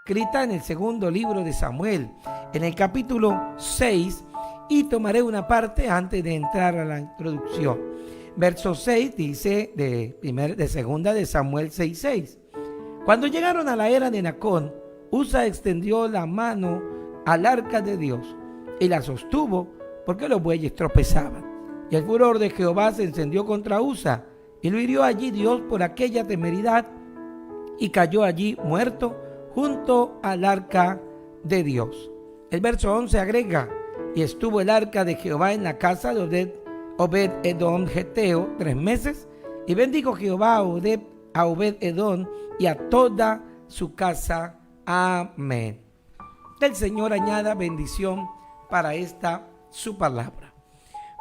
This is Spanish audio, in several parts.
escrita en el segundo libro de Samuel, en el capítulo 6, y tomaré una parte antes de entrar a la introducción. Verso 6 dice de segunda de Samuel 6:6. Cuando llegaron a la era de Nacón, Usa extendió la mano al arca de Dios y la sostuvo porque los bueyes tropezaban. Y el furor de Jehová se encendió contra Usa y lo hirió allí Dios por aquella temeridad y cayó allí muerto junto al arca de Dios. El verso 11 agrega: y estuvo el arca de Jehová en la casa de Obed-Edom Geteo 3 meses, y bendijo Jehová a Obed-Edom y a toda su casa. Amén. Que el Señor añada bendición para esta su palabra.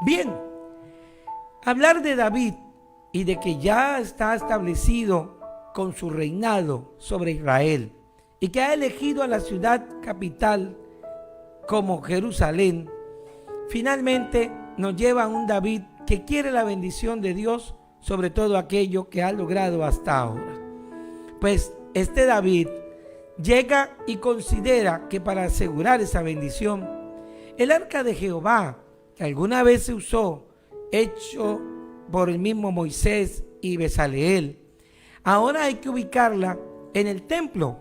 Bien, hablar de David y de que ya está establecido con su reinado sobre Israel y que ha elegido a la ciudad capital como Jerusalén, finalmente nos lleva a un David que quiere la bendición de Dios sobre todo aquello que ha logrado hasta ahora. Pues este David llega y considera que para asegurar esa bendición, el arca de Jehová, que alguna vez se usó, hecho por el mismo Moisés y Bezaleel, ahora hay que ubicarla en el templo,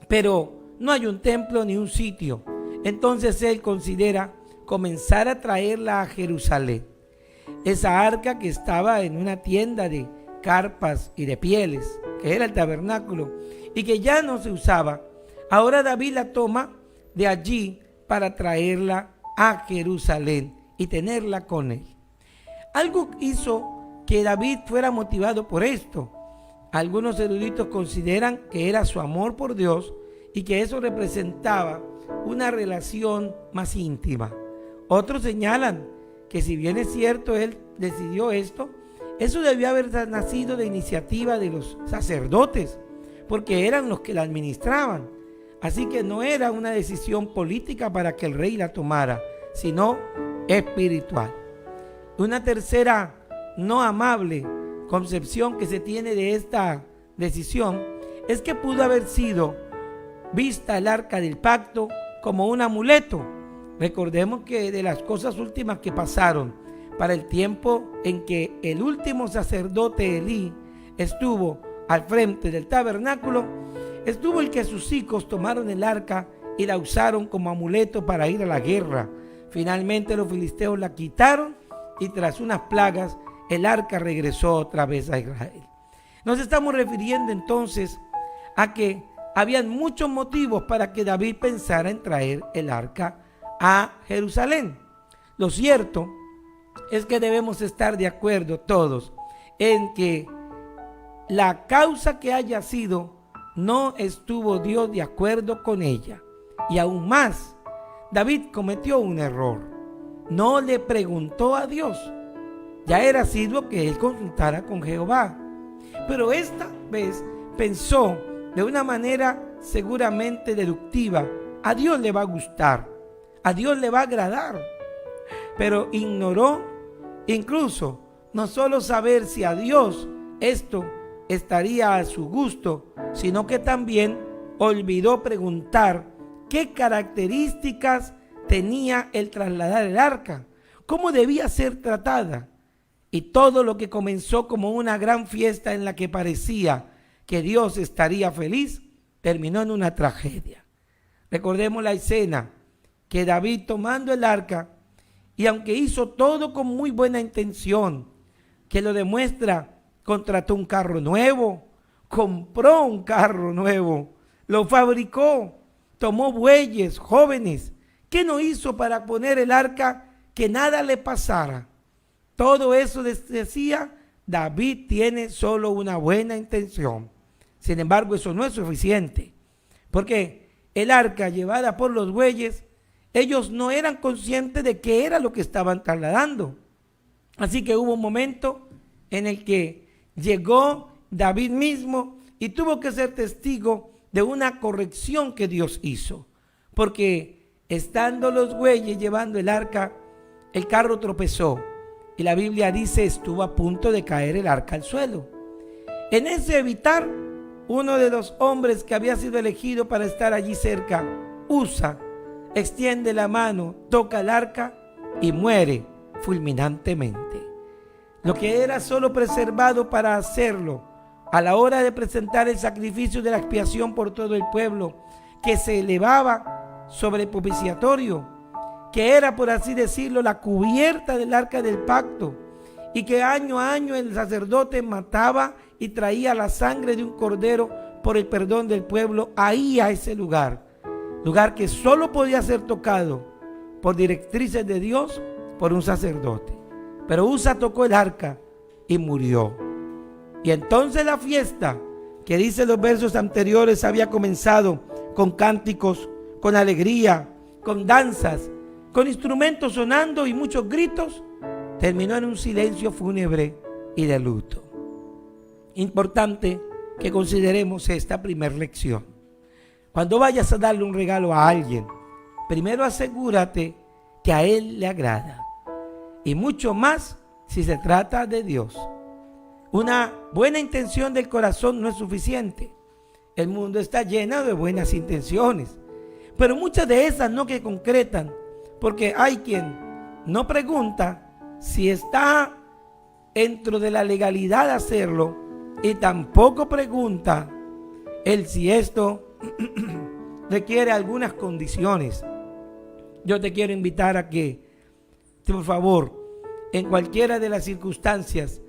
pero no hay un templo ni un sitio. Entonces él considera comenzar a traerla a Jerusalén. Esa arca que estaba en una tienda de carpas y de pieles, que era el tabernáculo, y que ya no se usaba, ahora David la toma de allí para traerla a Jerusalén y tenerla con él. Algo hizo que David fuera motivado por esto. Algunos eruditos consideran que era su amor por Dios y que eso representaba una relación más íntima. Otros señalan que si bien es cierto él decidió esto, eso debió haber nacido de iniciativa de los sacerdotes, porque eran los que la administraban. Así que no era una decisión política para que el rey la tomara, sino espiritual. Una tercera no amable concepción que se tiene de esta decisión es que pudo haber sido vista el arca del pacto como un amuleto. Recordemos que de las cosas últimas que pasaron para el tiempo en que el último sacerdote Elí estuvo al frente del tabernáculo, estuvo el que sus hijos tomaron el arca y la usaron como amuleto para ir a la guerra. Finalmente los filisteos la quitaron y tras unas plagas el arca regresó otra vez a Israel. Nos estamos refiriendo entonces a que habían muchos motivos para que David pensara en traer el arca a Jerusalén. Lo cierto es que debemos estar de acuerdo todos en que la causa que haya sido, no estuvo Dios de acuerdo con ella. Y aún más, David cometió un error. No le preguntó a Dios. Ya era sido que él consultara con Jehová. Pero esta vez pensó de una manera seguramente deductiva: a Dios le va a gustar, a Dios le va a agradar. Pero ignoró incluso no solo saber si a Dios esto estaría a su gusto, sino que también olvidó preguntar qué características tenía el trasladar el arca, cómo debía ser tratada. Y todo lo que comenzó como una gran fiesta en la que parecía que Dios estaría feliz, terminó en una tragedia. Recordemos la escena que David, tomando el arca, y aunque hizo todo con muy buena intención, que lo demuestra, contrató un carro nuevo, compró un carro nuevo, lo fabricó, tomó bueyes jóvenes. ¿Qué no hizo para poner el arca que nada le pasara? Todo eso decía: David tiene solo una buena intención. Sin embargo, eso no es suficiente, porque el arca llevada por los bueyes, ellos no eran conscientes de qué era lo que estaban trasladando. Así que hubo un momento en el que llegó David mismo y tuvo que ser testigo de una corrección que Dios hizo, porque estando los bueyes llevando el arca, el carro tropezó y la Biblia dice estuvo a punto de caer el arca al suelo. En ese evitar, uno de los hombres que había sido elegido para estar allí cerca, Usa, extiende la mano, toca el arca y muere fulminantemente. Lo que era solo preservado para hacerlo, a la hora de presentar el sacrificio de la expiación por todo el pueblo, que se elevaba sobre el propiciatorio, que era, por así decirlo, la cubierta del arca del pacto, y que año a año el sacerdote mataba y traía la sangre de un cordero por el perdón del pueblo ahí a ese lugar que solo podía ser tocado por directrices de Dios por un sacerdote. Pero Usa tocó el arca y murió. Y entonces la fiesta, que dice los versos anteriores, había comenzado con cánticos, con alegría, con danzas, con instrumentos sonando y muchos gritos, terminó en un silencio fúnebre y de luto. Importante que consideremos esta primera lección. Cuando vayas a darle un regalo a alguien, primero asegúrate que a él le agrada. Y mucho más si se trata de Dios. Una buena intención del corazón no es suficiente. El mundo está lleno de buenas intenciones, pero muchas de esas no que concretan, porque hay quien no pregunta si está dentro de la legalidad de hacerlo y tampoco pregunta el si esto requiere algunas condiciones. Yo te quiero invitar a que, por favor, en cualquiera de las circunstancias,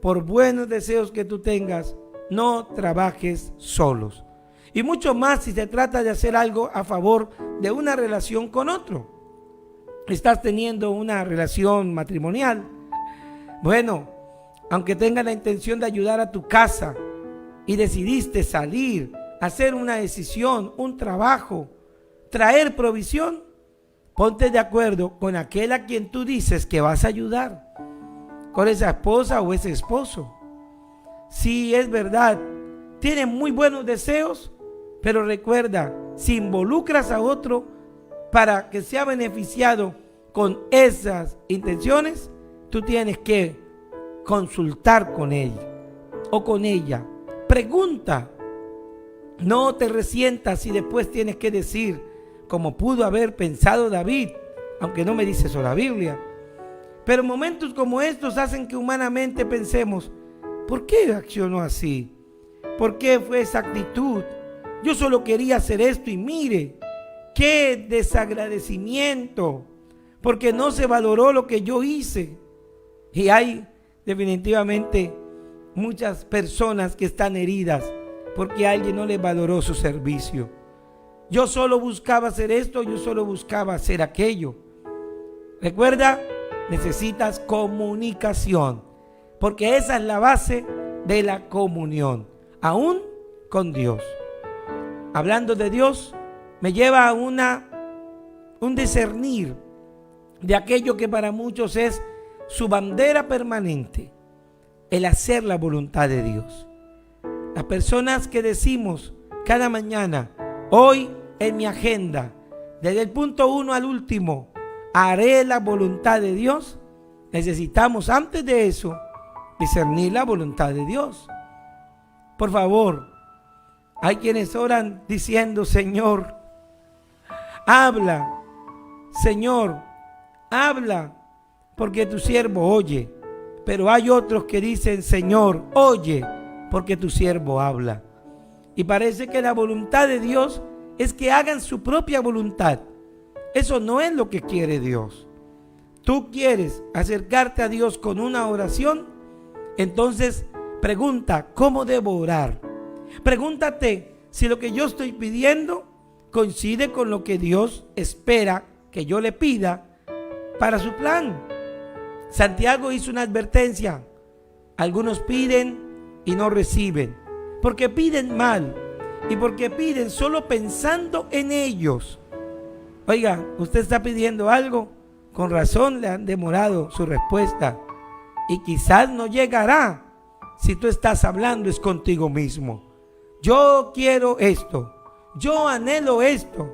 por buenos deseos que tú tengas, no trabajes solos. Y mucho más si se trata de hacer algo a favor de una relación con otro. Estás teniendo una relación matrimonial. Bueno, aunque tengas la intención de ayudar a tu casa y decidiste salir, hacer una decisión, un trabajo, traer provisión, ponte de acuerdo con aquel a quien tú dices que vas a ayudar, con esa esposa o ese esposo. Si es verdad, tienen muy buenos deseos, pero recuerda, si involucras a otro para que sea beneficiado con esas intenciones, tú tienes que consultar con él o con ella. Pregunta. No te resientas y después tienes que decir, como pudo haber pensado David, aunque no me dice eso la Biblia. Pero momentos como estos hacen que humanamente pensemos, ¿por qué accionó así? ¿Por qué fue esa actitud? Yo solo quería hacer esto y mire, qué desagradecimiento, porque no se valoró lo que yo hice. Y hay definitivamente muchas personas que están heridas porque alguien no les valoró su servicio. Yo solo buscaba hacer esto, yo solo buscaba hacer aquello. Recuerda, necesitas comunicación, porque esa es la base de la comunión, aún con Dios. Hablando de Dios, me lleva a un discernir de aquello que para muchos es su bandera permanente, el hacer la voluntad de Dios. Las personas que decimos cada mañana, hoy en mi agenda, desde el punto 1 al último, haré la voluntad de Dios, necesitamos antes de eso discernir la voluntad de Dios. Por favor, hay quienes oran diciendo, Señor, habla, Señor, habla, porque tu siervo oye. Pero hay otros que dicen, Señor, oye, porque tu siervo habla. Y parece que la voluntad de Dios es que hagan su propia voluntad. Eso no es lo que quiere Dios. Tú quieres acercarte a Dios con una oración, entonces pregunta, ¿cómo debo orar? Pregúntate si lo que yo estoy pidiendo coincide con lo que Dios espera que yo le pida para su plan. Santiago hizo una advertencia. Algunos piden y no reciben, porque piden mal y porque piden solo pensando en ellos. Oiga, usted está pidiendo algo, con razón le han demorado su respuesta y quizás no llegará si tú estás hablando es contigo mismo. Yo quiero esto, yo anhelo esto,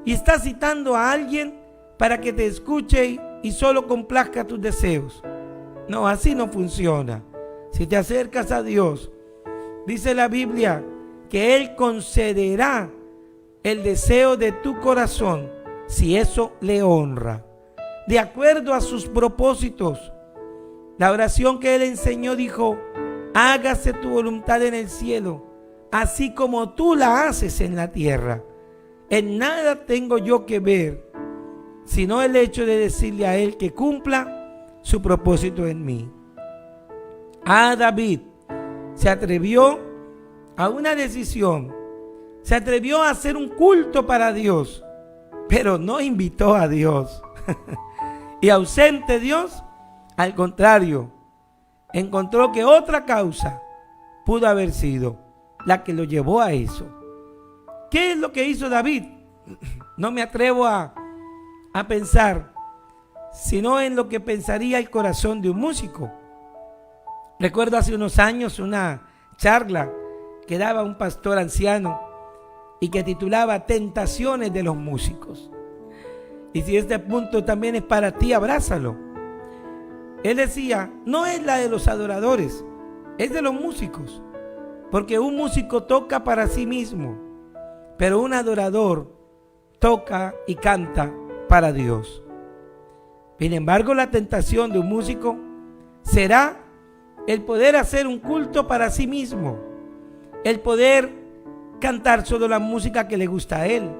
y estás citando a alguien para que te escuche y solo complazca tus deseos. No, así no funciona. Si te acercas a Dios, dice la Biblia que Él concederá el deseo de tu corazón si eso le honra, de acuerdo a sus propósitos. La oración que Él enseñó dijo: hágase tu voluntad en el cielo, así como tú la haces en la tierra. En nada tengo yo que ver, sino el hecho de decirle a Él que cumpla su propósito en mí. David se atrevió a una decisión, se atrevió a hacer un culto para Dios, pero no invitó a Dios. Y ausente Dios, al contrario, encontró que otra causa pudo haber sido la que lo llevó a eso. ¿Qué es lo que hizo David? No me atrevo a pensar, sino en lo que pensaría el corazón de un músico. Recuerdo hace unos años una charla que daba un pastor anciano y que titulaba Tentaciones de los músicos. Y si este punto también es para ti, abrázalo. Él decía, no es la de los adoradores, es de los músicos. Porque un músico toca para sí mismo, pero un adorador toca y canta para Dios. Sin embargo, la tentación de un músico será el poder hacer un culto para sí mismo, el poder cantar solo la música que le gusta a él,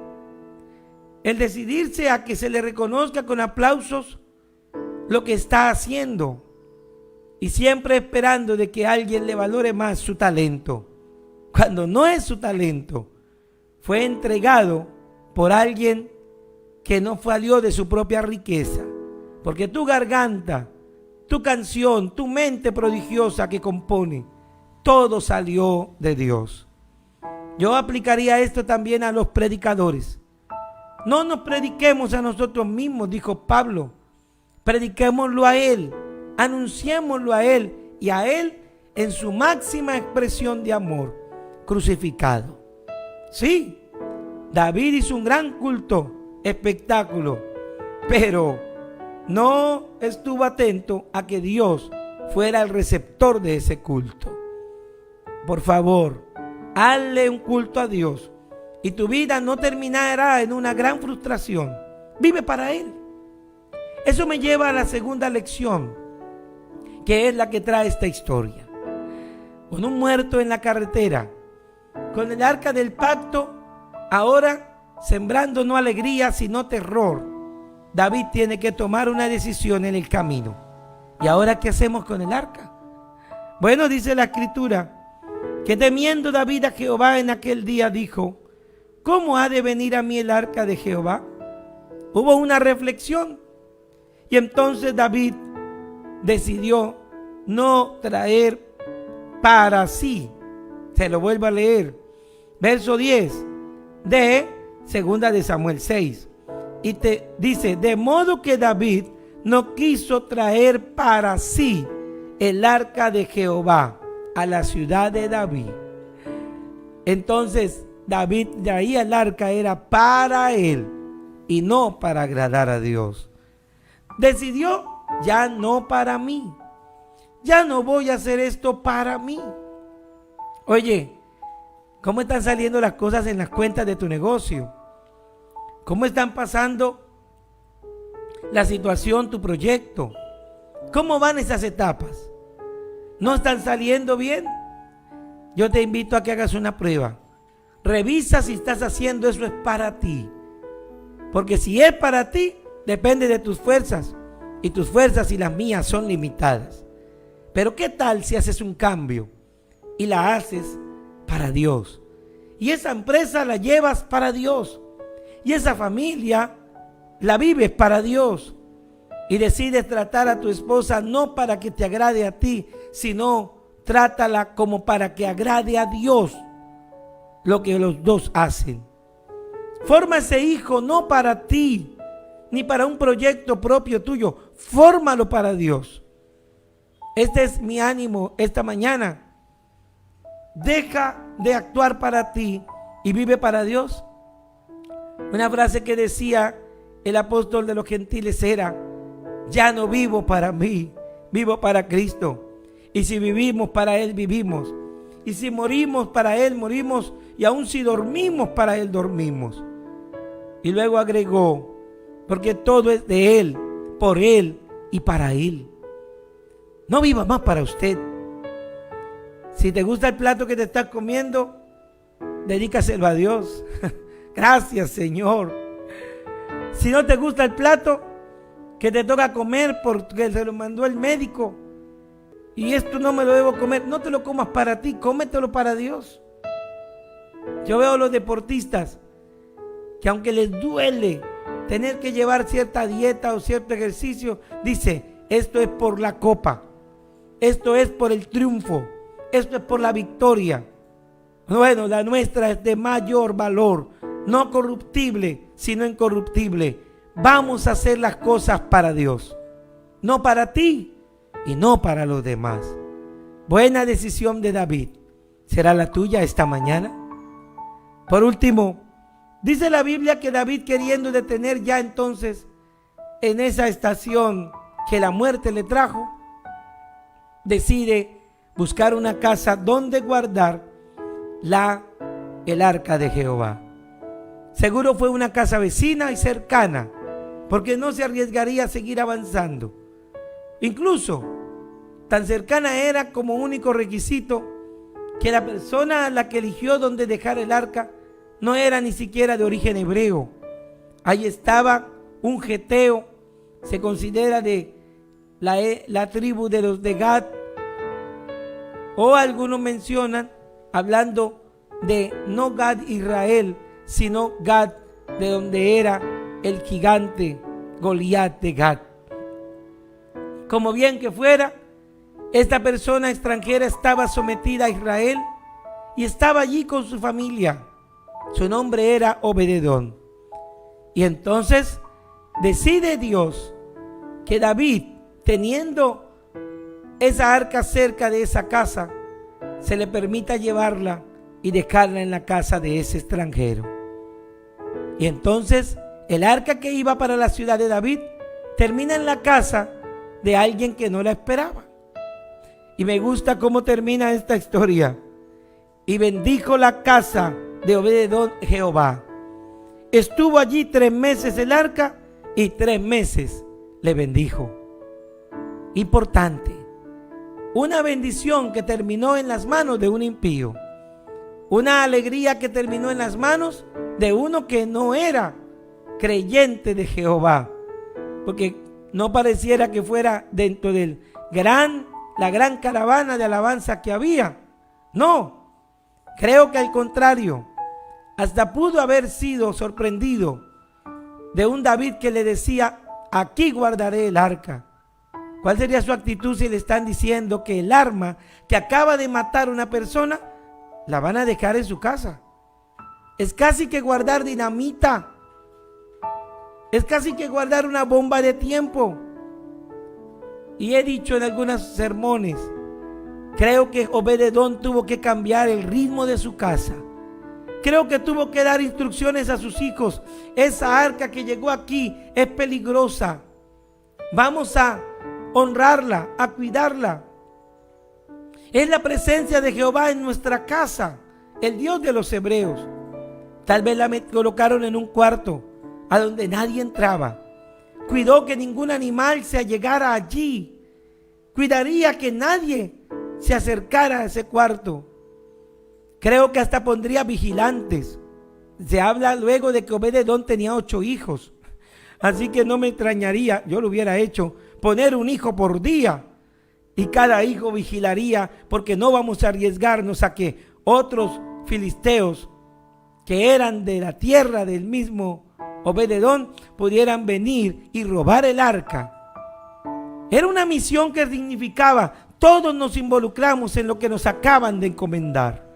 el decidirse a que se le reconozca con aplausos lo que está haciendo y siempre esperando de que alguien le valore más su talento, cuando no es su talento, fue entregado por alguien que no salió de su propia riqueza, porque tu garganta, tu canción, tu mente prodigiosa que compone, todo salió de Dios. Yo aplicaría esto también a los predicadores. No nos prediquemos a nosotros mismos, dijo Pablo. Prediquémoslo a Él, anunciémoslo a Él y a Él en su máxima expresión de amor, crucificado. Sí, David hizo un gran culto, espectáculo, pero no estuvo atento a que Dios fuera el receptor de ese culto. Por favor, hazle un culto a Dios y tu vida no terminará en una gran frustración. Vive para Él. Eso me lleva a la segunda lección, que es la que trae esta historia. Con un muerto en la carretera, con el arca del pacto, ahora sembrando no alegría sino terror, David tiene que tomar una decisión en el camino. ¿Y ahora qué hacemos con el arca? Bueno, dice la escritura que temiendo David a Jehová en aquel día dijo: ¿cómo ha de venir a mí el arca de Jehová? Hubo una reflexión y entonces David decidió no traer para sí. Se lo vuelvo a leer. Verso 10 de 2 de Samuel 6. Y te dice, de modo que David no quiso traer para sí el arca de Jehová a la ciudad de David. Entonces David traía el arca, era para él y no para agradar a Dios. Decidió, ya no para mí, ya no voy a hacer esto para mí. Oye, ¿cómo están saliendo las cosas en las cuentas de tu negocio? ¿Cómo están pasando la situación, tu proyecto? ¿Cómo van esas etapas? ¿No están saliendo bien? Yo te invito a que hagas una prueba. Revisa si estás haciendo eso es para ti. Porque si es para ti, depende de tus fuerzas. Y tus fuerzas y las mías son limitadas. Pero ¿qué tal si haces un cambio y la haces para Dios? Y esa empresa la llevas para Dios. Y esa familia la vives para Dios. Y decides tratar a tu esposa no para que te agrade a ti, sino trátala como para que agrade a Dios lo que los dos hacen. Forma ese hijo no para ti, ni para un proyecto propio tuyo. Fórmalo para Dios. Este es mi ánimo esta mañana. Deja de actuar para ti y vive para Dios. Una frase que decía el apóstol de los gentiles era: ya no vivo para mí, vivo para Cristo. Y si vivimos para Él, vivimos. Y si morimos para Él, morimos. Y aun si dormimos para Él, dormimos. Y luego agregó, porque todo es de Él, por Él y para Él. No viva más para usted. Si te gusta el plato que te estás comiendo, dedícaselo a Dios. Gracias, Señor. Si no te gusta el plato que te toca comer porque se lo mandó el médico, y esto no me lo debo comer, no te lo comas para ti, cómetelo para Dios. Yo veo a los deportistas que aunque les duele tener que llevar cierta dieta o cierto ejercicio, dice, esto es por la copa, esto es por el triunfo, esto es por la victoria. Bueno, la nuestra es de mayor valor, no corruptible, sino incorruptible. Vamos a hacer las cosas para Dios, no para ti y no para los demás. Buena decisión de David. ¿Será la tuya esta mañana? Por último, dice la Biblia que David, queriendo detener ya entonces en esa estación que la muerte le trajo, decide buscar una casa donde guardar el arca de Jehová. Seguro fue una casa vecina y cercana, porque no se arriesgaría a seguir avanzando. Incluso tan cercana era como único requisito que la persona a la que eligió donde dejar el arca no era ni siquiera de origen hebreo. Ahí estaba un geteo, se considera de la tribu de los de Gad, o algunos mencionan, hablando de no Gad Israel, sino Gad, de donde era el gigante Goliat de Gad. Como bien que fuera, esta persona extranjera estaba sometida a Israel y estaba allí con su familia. Su nombre era Obed-edom. Y entonces decide Dios que David, teniendo esa arca cerca de esa casa, se le permita llevarla y dejarla en la casa de ese extranjero. Y entonces el arca que iba para la ciudad de David termina en la casa de alguien que no la esperaba. Y me gusta cómo termina esta historia. Y bendijo la casa de Obed-edom Jehová. Estuvo allí 3 meses el arca y 3 meses le bendijo. Importante, una bendición que terminó en las manos de un impío. Una alegría que terminó en las manos de uno que no era creyente de Jehová. Porque no pareciera que fuera dentro del la gran caravana de alabanza que había. No, creo que al contrario, hasta pudo haber sido sorprendido de un David que le decía, aquí guardaré el arca. ¿Cuál sería su actitud si le están diciendo que el arma que acaba de matar a una persona la van a dejar en su casa? Es casi que guardar dinamita. Es casi que guardar una bomba de tiempo. Y he dicho en algunos sermones, creo que Obed-edom tuvo que cambiar el ritmo de su casa. Creo que tuvo que dar instrucciones a sus hijos. Esa arca que llegó aquí es peligrosa. Vamos a honrarla, a cuidarla. Es la presencia de Jehová en nuestra casa, el Dios de los hebreos. Tal vez la colocaron en un cuarto a donde nadie entraba. Cuidó que ningún animal se allegara allí. Cuidaría que nadie se acercara a ese cuarto. Creo que hasta pondría vigilantes. Se habla luego de que Obed-edom tenía 8 hijos. Así que no me extrañaría, yo lo hubiera hecho, poner un hijo por día. Y cada hijo vigilaría, porque no vamos a arriesgarnos a que otros filisteos que eran de la tierra del mismo Obed-edom pudieran venir y robar el arca. Era una misión que significaba, todos nos involucramos en lo que nos acaban de encomendar.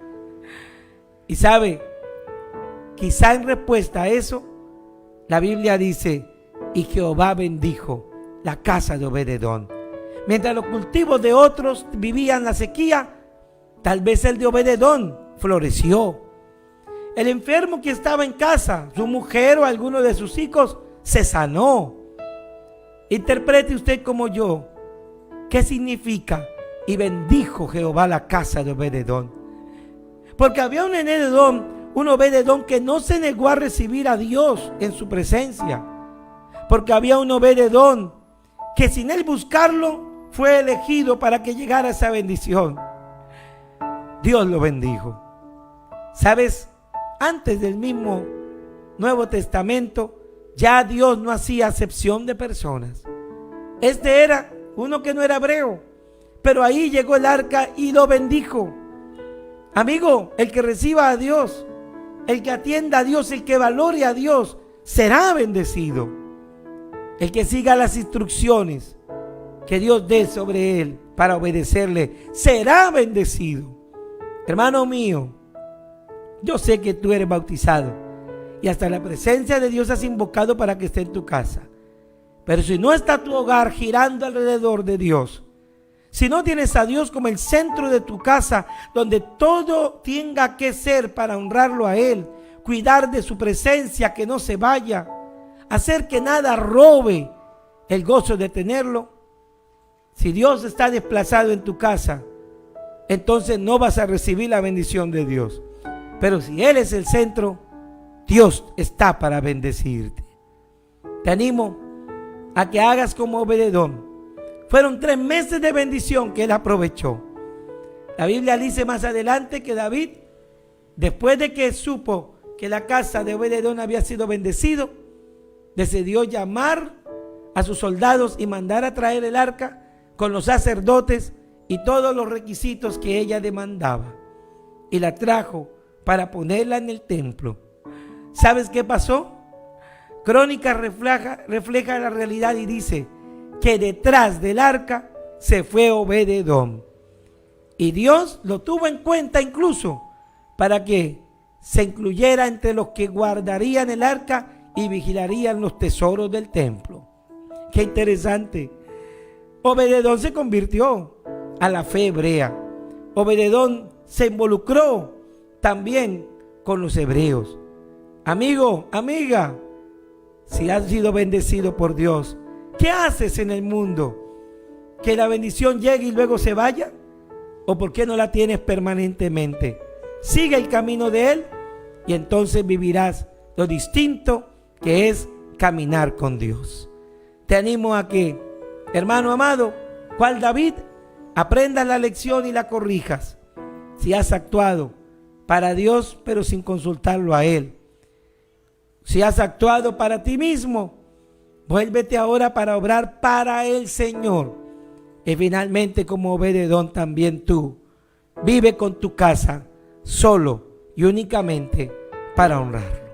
Y sabe, quizá en respuesta a eso, la Biblia dice, y Jehová bendijo la casa de Obed-edom. Mientras los cultivos de otros vivían la sequía, tal vez el de Obed-edom floreció. El enfermo que estaba en casa, su mujer o alguno de sus hijos, se sanó. Interprete usted como yo, ¿qué significa? Y bendijo Jehová la casa de Obed-edom. Porque había un Obed-edom que no se negó a recibir a Dios en su presencia. Porque había un Obed-edom que sin él buscarlo fue elegido para que llegara esa bendición. Dios lo bendijo. ¿Sabes? Antes del mismo Nuevo Testamento, ya Dios no hacía acepción de personas. Este era uno que no era hebreo, pero ahí llegó el arca y lo bendijo. Amigo, el que reciba a Dios, el que atienda a Dios, el que valore a Dios, será bendecido. El que siga las instrucciones que Dios dé sobre él para obedecerle, será bendecido. Hermano mío, yo sé que tú eres bautizado y hasta la presencia de Dios has invocado para que esté en tu casa. Pero si no está tu hogar girando alrededor de Dios, si no tienes a Dios como el centro de tu casa, donde todo tenga que ser para honrarlo a Él, cuidar de su presencia, que no se vaya, hacer que nada robe el gozo de tenerlo. Si Dios está desplazado en tu casa, entonces no vas a recibir la bendición de Dios. Pero si Él es el centro, Dios está para bendecirte. Te animo a que hagas como Obed-edom. Fueron 3 meses de bendición que él aprovechó. La Biblia dice más adelante que David, después de que supo que la casa de Obed-edom había sido bendecido, decidió llamar a sus soldados y mandar a traer el arca con los sacerdotes y todos los requisitos que ella demandaba. Y la trajo para ponerla en el templo. ¿Sabes qué pasó? Crónica refleja la realidad y dice que detrás del arca se fue Obed-edom. Y Dios lo tuvo en cuenta incluso para que se incluyera entre los que guardarían el arca y vigilarían los tesoros del templo. Qué interesante. Obed-edom se convirtió a la fe hebrea. Obed-edom se involucró también con los hebreos. Amigo, amiga, si has sido bendecido por Dios, ¿qué haces en el mundo? ¿Que la bendición llegue y luego se vaya? ¿O por qué no la tienes permanentemente? Sigue el camino de Él y entonces vivirás lo distinto que es caminar con Dios. Te animo a que, hermano amado, cual David, aprendas la lección y la corrijas. Si has actuado para Dios pero sin consultarlo a Él, si has actuado para ti mismo, vuélvete ahora para obrar para el Señor. Y finalmente, como Obed-edom, también tú vive con tu casa solo y únicamente para honrar.